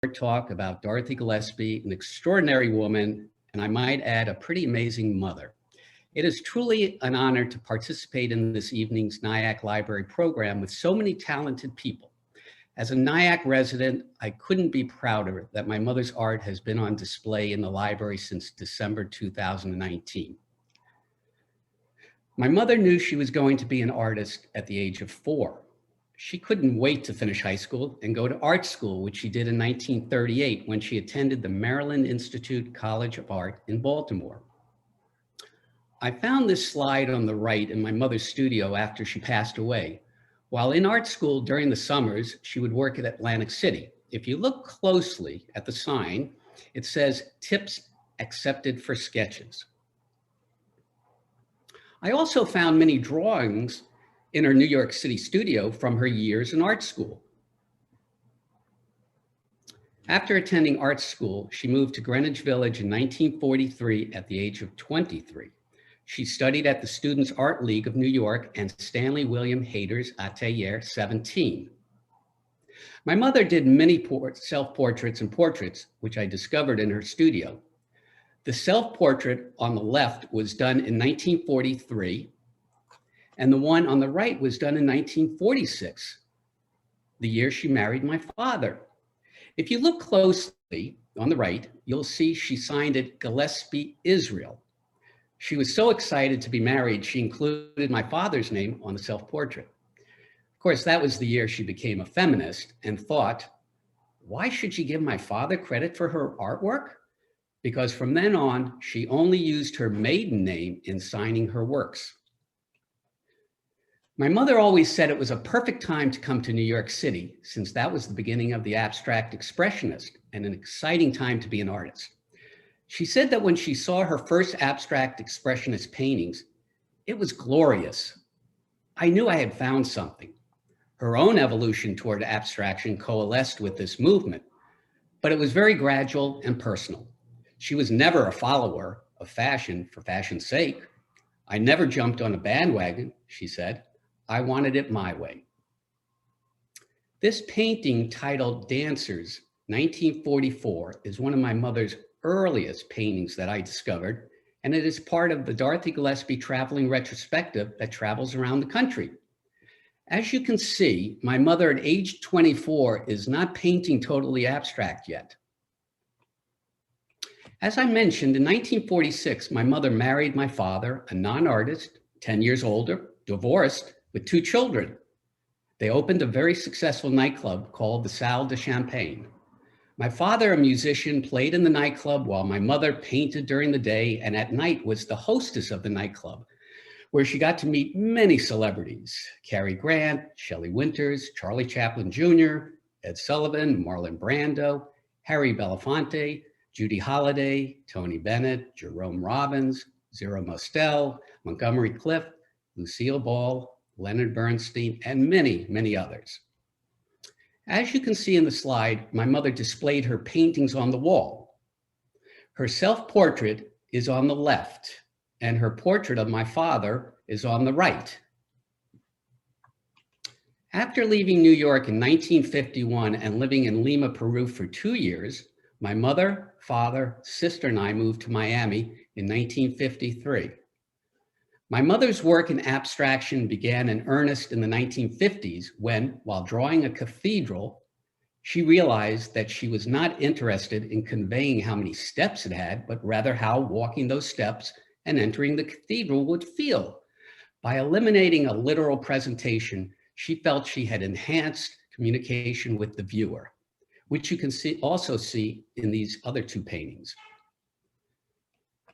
talk about Dorothy Gillespie, an extraordinary woman, and I might add, a pretty amazing mother. It is truly an honor to participate in this evening's NIAC Library program with so many talented people. As a NIAC resident, I couldn't be prouder that my mother's art has been on display in the library since December 2019. My mother knew she was going to be an artist at the age of 4. She couldn't wait to finish high school and go to art school, which she did in 1938 when she attended the Maryland Institute College of Art in Baltimore. I found this slide on the right in my mother's studio after she passed away. While in art school during the summers, she would work at Atlantic City. If you look closely at the sign, it says tips accepted for sketches. I also found many drawings in her New York City studio from her years in art school. After attending art school, she moved to Greenwich Village in 1943 at the age of 23. She studied at the Students' Art League of New York and Stanley William Hayter's Atelier 17. My mother did many self-portraits and portraits, which I discovered in her studio. The self-portrait on the left was done in 1943, and the one on the right was done in 1946, the year she married my father. If you look closely on the right, you'll see she signed it Gillespie, Israel. She was so excited to be married, she included my father's name on the self-portrait. Of course, that was the year she became a feminist and thought, why should she give my father credit for her artwork? Because from then on, she only used her maiden name in signing her works. My mother always said it was a perfect time to come to New York City, since that was the beginning of the abstract expressionist and an exciting time to be an artist. She said that when she saw her first abstract expressionist paintings, it was glorious. I knew I had found something. Her own evolution toward abstraction coalesced with this movement, but it was very gradual and personal. She was never a follower of fashion for fashion's sake. I never jumped on a bandwagon, she said. I wanted it my way. This painting titled Dancers, 1944, is one of my mother's earliest paintings that I discovered, and it is part of the Dorothy Gillespie traveling retrospective that travels around the country. As you can see, my mother at age 24 is not painting totally abstract yet. As I mentioned, in 1946, my mother married my father, a non-artist, 10 years older, divorced, with 2 children. They opened a very successful nightclub called the Salle de Champagne. My father, a musician, played in the nightclub while my mother painted during the day and at night was the hostess of the nightclub, where she got to meet many celebrities: Cary Grant, Shelley Winters, Charlie Chaplin Jr., Ed Sullivan, Marlon Brando, Harry Belafonte, Judy Holliday, Tony Bennett, Jerome Robbins, Zero Mostel, Montgomery Clift, Lucille Ball, Leonard Bernstein, and many, many others. As you can see in the slide, my mother displayed her paintings on the wall. Her self-portrait is on the left, and her portrait of my father is on the right. After leaving New York in 1951 and living in Lima, Peru for 2 years, my mother, father, sister, and I moved to Miami in 1953. My mother's work in abstraction began in earnest in the 1950s when, while drawing a cathedral, she realized that she was not interested in conveying how many steps it had, but rather how walking those steps and entering the cathedral would feel. By eliminating a literal presentation, she felt she had enhanced communication with the viewer, which you can also see in these other 2 paintings.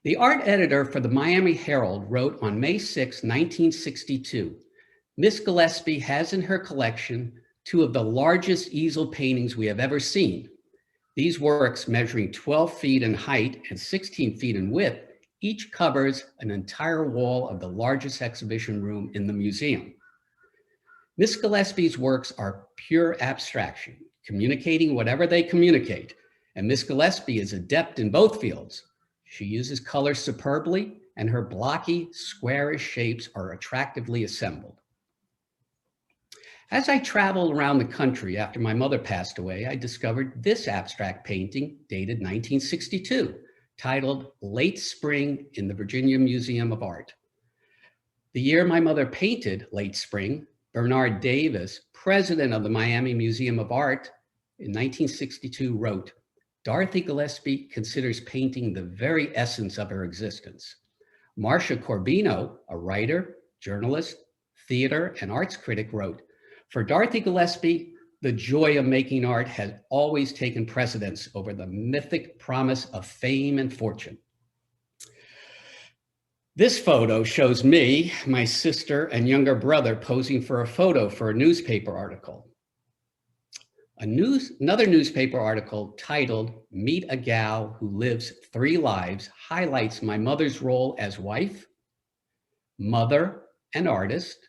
The art editor for the Miami Herald wrote on May 6, 1962, Miss Gillespie has in her collection 2 of the largest easel paintings we have ever seen. These works, measuring 12 feet in height and 16 feet in width, each covers an entire wall of the largest exhibition room in the museum. Miss Gillespie's works are pure abstraction, communicating whatever they communicate, and Miss Gillespie is adept in both fields. She uses color superbly, and her blocky, squarish shapes are attractively assembled. As I traveled around the country after my mother passed away, I discovered this abstract painting dated 1962, titled Late Spring in the Virginia Museum of Art. The year my mother painted Late Spring, Bernard Davis, president of the Miami Museum of Art, in 1962 wrote, "Dorothy Gillespie considers painting the very essence of her existence." Marcia Corbino, a writer, journalist, theater, and arts critic, wrote, "For Dorothy Gillespie, the joy of making art has always taken precedence over the mythic promise of fame and fortune." This photo shows me, my sister, and younger brother posing for a photo for a newspaper article. Another newspaper article titled "Meet a Gal Who Lives 3 Lives" highlights my mother's role as wife, mother, and artist,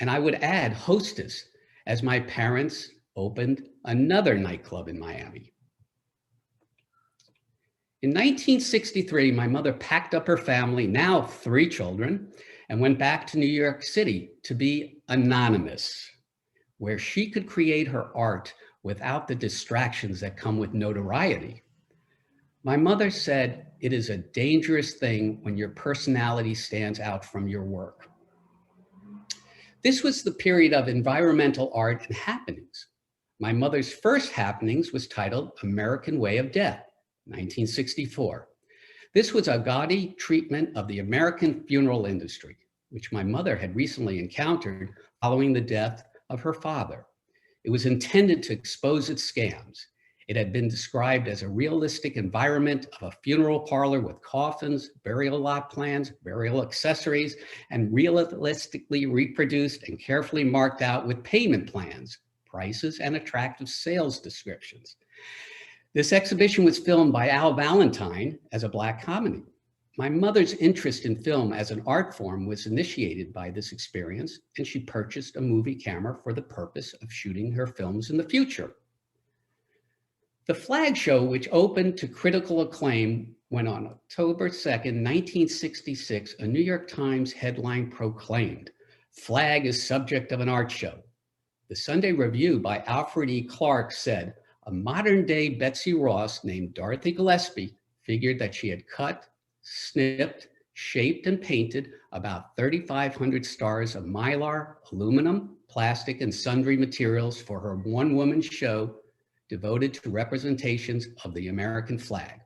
and I would add hostess, as my parents opened another nightclub in Miami. In 1963, my mother packed up her family, now 3 children, and went back to New York City to be anonymous, where she could create her art without the distractions that come with notoriety. My mother said, "It is a dangerous thing when your personality stands out from your work." This was the period of environmental art and happenings. My mother's first happenings was titled American Way of Death, 1964. This was a gaudy treatment of the American funeral industry, which my mother had recently encountered following the death of her father. It was intended to expose its scams. It had been described as a realistic environment of a funeral parlor with coffins, burial lot plans, burial accessories, and realistically reproduced and carefully marked out with payment plans, prices, and attractive sales descriptions. This exhibition was filmed by Al Valentine as a Black comedy. My mother's interest in film as an art form was initiated by this experience, and she purchased a movie camera for the purpose of shooting her films in the future. The flag show, which opened to critical acclaim, when on October 2nd, 1966, a New York Times headline proclaimed, "Flag is subject of an art show." The Sunday Review by Alfred E. Clark said, "A modern-day Betsy Ross named Dorothy Gillespie figured that she had cut, snipped, shaped, and painted about 3,500 stars of mylar, aluminum, plastic, and sundry materials for her one-woman show devoted to representations of the American flag."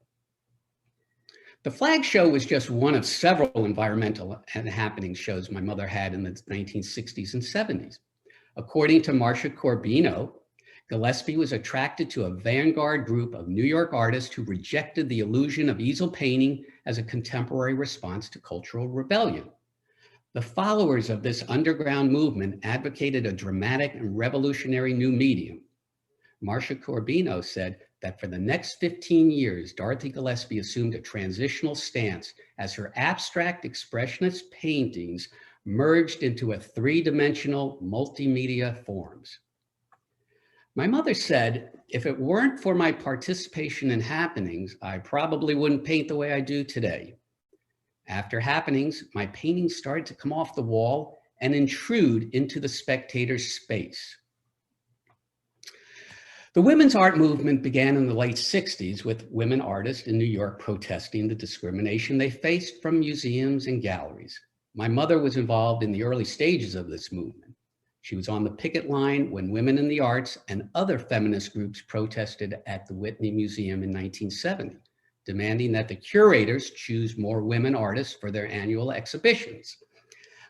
The flag show was just one of several environmental and happening shows my mother had in the 1960s and 70s. According to Marcia Corbino, Gillespie was attracted to a vanguard group of New York artists who rejected the illusion of easel painting as a contemporary response to cultural rebellion. The followers of this underground movement advocated a dramatic and revolutionary new medium. Marcia Corbino said that for the next 15 years, Dorothy Gillespie assumed a transitional stance as her abstract expressionist paintings merged into a 3-dimensional multimedia forms. My mother said, "If it weren't for my participation in happenings, I probably wouldn't paint the way I do today." After happenings, my paintings started to come off the wall and intrude into the spectator's space. The women's art movement began in the late 60s with women artists in New York protesting the discrimination they faced from museums and galleries. My mother was involved in the early stages of this movement. She was on the picket line when women in the arts and other feminist groups protested at the Whitney Museum in 1970, demanding that the curators choose more women artists for their annual exhibitions.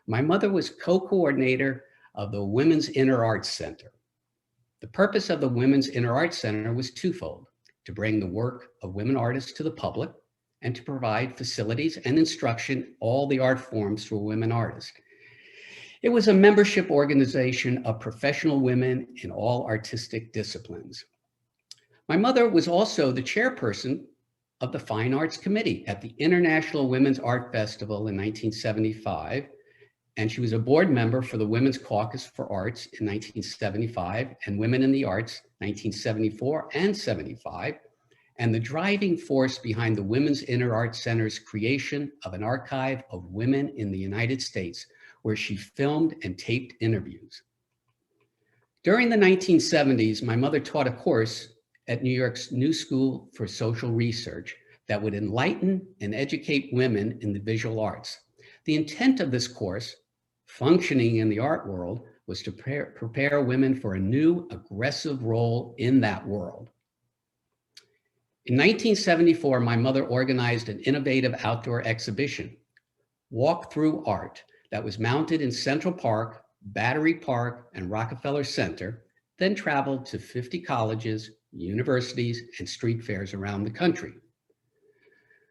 My mother was co-coordinator of the Women's Inner Arts Center. The purpose of the Women's Inner Arts Center was twofold: to bring the work of women artists to the public and to provide facilities and instruction in all the art forms for women artists. It was a membership organization of professional women in all artistic disciplines. My mother was also the chairperson of the Fine Arts Committee at the International Women's Art Festival in 1975, and she was a board member for the Women's Caucus for Arts in 1975 and Women in the Arts 1974 and 75, and the driving force behind the Women's Inner Arts Center's creation of an archive of women in the United States, where she filmed and taped interviews. During the 1970s, my mother taught a course at New York's New School for Social Research that would enlighten and educate women in the visual arts. The intent of this course, functioning in the art world, was to prepare women for a new, aggressive role in that world. In 1974, my mother organized an innovative outdoor exhibition, Walk Through Art, that was mounted in Central Park, Battery Park, and Rockefeller Center, then traveled to 50 colleges, universities, and street fairs around the country.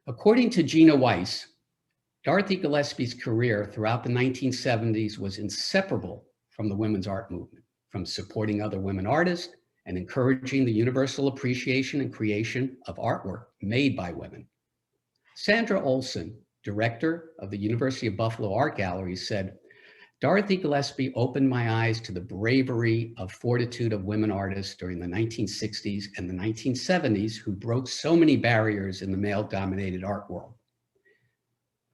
According to Gina Weiss, Dorothy Gillespie's career throughout the 1970s was inseparable from the women's art movement, from supporting other women artists and encouraging the universal appreciation and creation of artwork made by women. Sandra Olson, director of the University of Buffalo Art Gallery, said, Dorothy Gillespie opened my eyes to the bravery of fortitude of women artists during the 1960s and the 1970s who broke so many barriers in the male-dominated art world.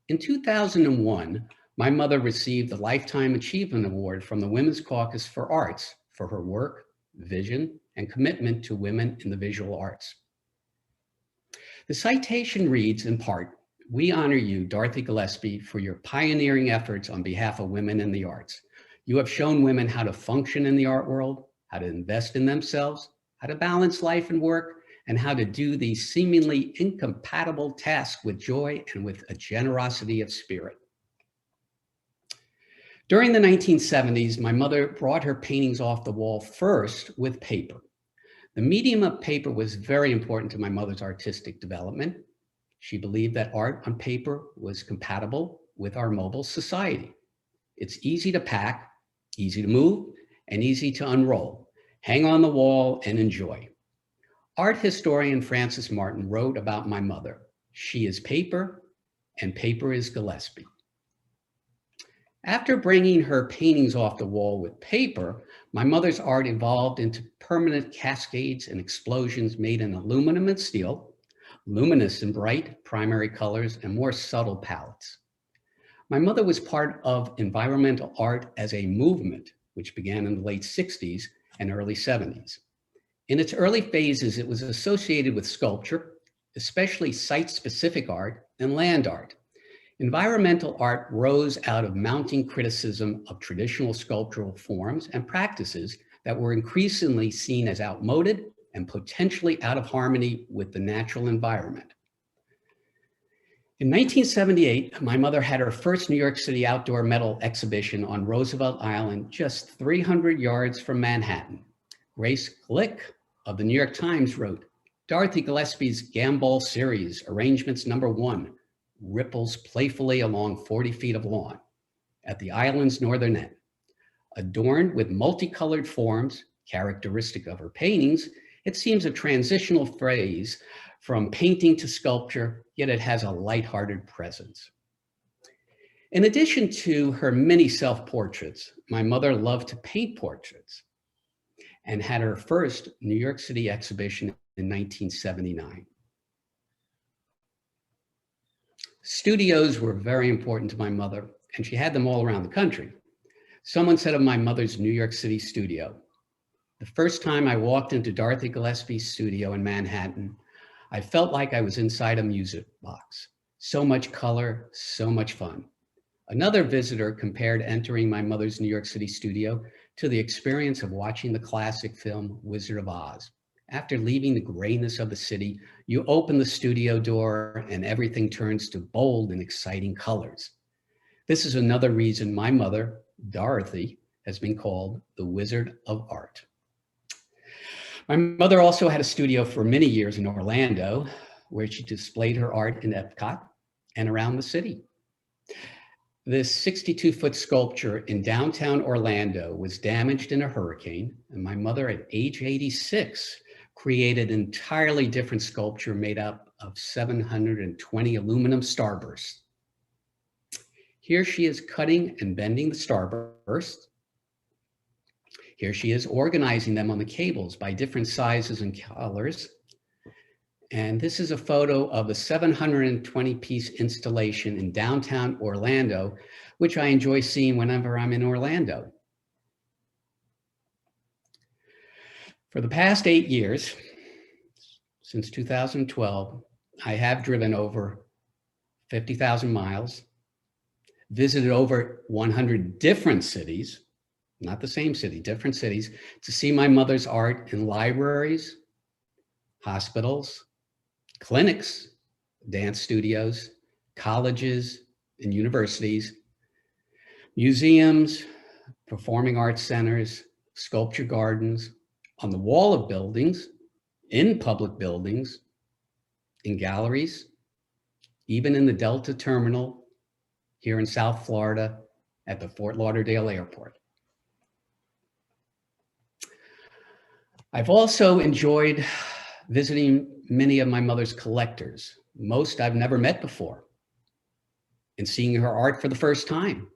In 2001, my mother received the Lifetime Achievement Award from the Women's Caucus for Arts for her work, vision, and commitment to women in the visual arts. The citation reads, in part, "We honor you, Dorothy Gillespie, for your pioneering efforts on behalf of women in the arts. You have shown women how to function in the art world, how to invest in themselves, how to balance life and work, and how to do these seemingly incompatible tasks with joy and with a generosity of spirit." During the 1970s, my mother brought her paintings off the wall first with paper. The medium of paper was very important to my mother's artistic development. She believed that art on paper was compatible with our mobile society. It's easy to pack, easy to move, and easy to unroll, hang on the wall, and enjoy. Art historian Francis Martin wrote about my mother. She is paper, and paper is Gillespie. After bringing her paintings off the wall with paper, my mother's art evolved into permanent cascades and explosions made in aluminum and steel, luminous and bright primary colors, and more subtle palettes. My mother was part of environmental art as a movement, which began in the late 60s and early 70s. In its early phases, it was associated with sculpture, especially site-specific art and land art. Environmental art rose out of mounting criticism of traditional sculptural forms and practices that were increasingly seen as outmoded and potentially out of harmony with the natural environment. In 1978, my mother had her first New York City outdoor metal exhibition on Roosevelt Island, just 300 yards from Manhattan. Grace Glick of the New York Times wrote, Dorothy Gillespie's Gambol series, arrangements number 1, ripples playfully along 40 feet of lawn at the island's northern end. Adorned with multicolored forms, characteristic of her paintings, it seems a transitional phrase from painting to sculpture, yet it has a lighthearted presence. In addition to her many self-portraits, my mother loved to paint portraits and had her first New York City exhibition in 1979. Studios were very important to my mother, and she had them all around the country. Someone said of my mother's New York City studio, "The first time I walked into Dorothy Gillespie's studio in Manhattan, I felt like I was inside a music box. So much color, so much fun." Another visitor compared entering my mother's New York City studio to the experience of watching the classic film Wizard of Oz. After leaving the grayness of the city, you open the studio door and everything turns to bold and exciting colors. This is another reason my mother, Dorothy, has been called the Wizard of Art. My mother also had a studio for many years in Orlando, where she displayed her art in Epcot and around the city. This 62-foot sculpture in downtown Orlando was damaged in a hurricane, and my mother, at age 86, created an entirely different sculpture made up of 720 aluminum starbursts. Here she is cutting and bending the starburst. Here she is organizing them on the cables by different sizes and colors. And this is a photo of the 720-piece installation in downtown Orlando, which I enjoy seeing whenever I'm in Orlando. For the past 8 years, since 2012, I have driven over 50,000 miles, visited over 100 different cities, not the same city, different cities, to see my mother's art in libraries, hospitals, clinics, dance studios, colleges and universities, museums, performing arts centers, sculpture gardens, on the wall of buildings, in public buildings, in galleries, even in the Delta terminal here in South Florida at the Fort Lauderdale Airport. I've also enjoyed visiting many of my mother's collectors, most I've never met before, and seeing her art for the first time.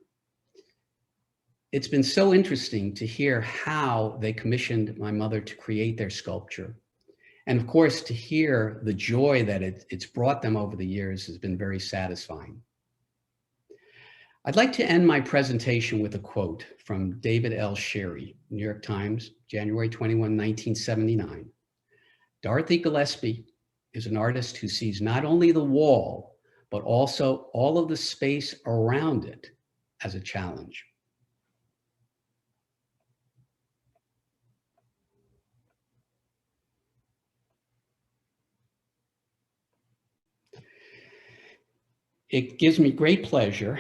It's been so interesting to hear how they commissioned my mother to create their sculpture. And of course, to hear the joy that it's brought them over the years has been very satisfying. I'd like to end my presentation with a quote from David L. Sherry, New York Times, January 21, 1979. Dorothy Gillespie is an artist who sees not only the wall, but also all of the space around it as a challenge. It gives me great pleasure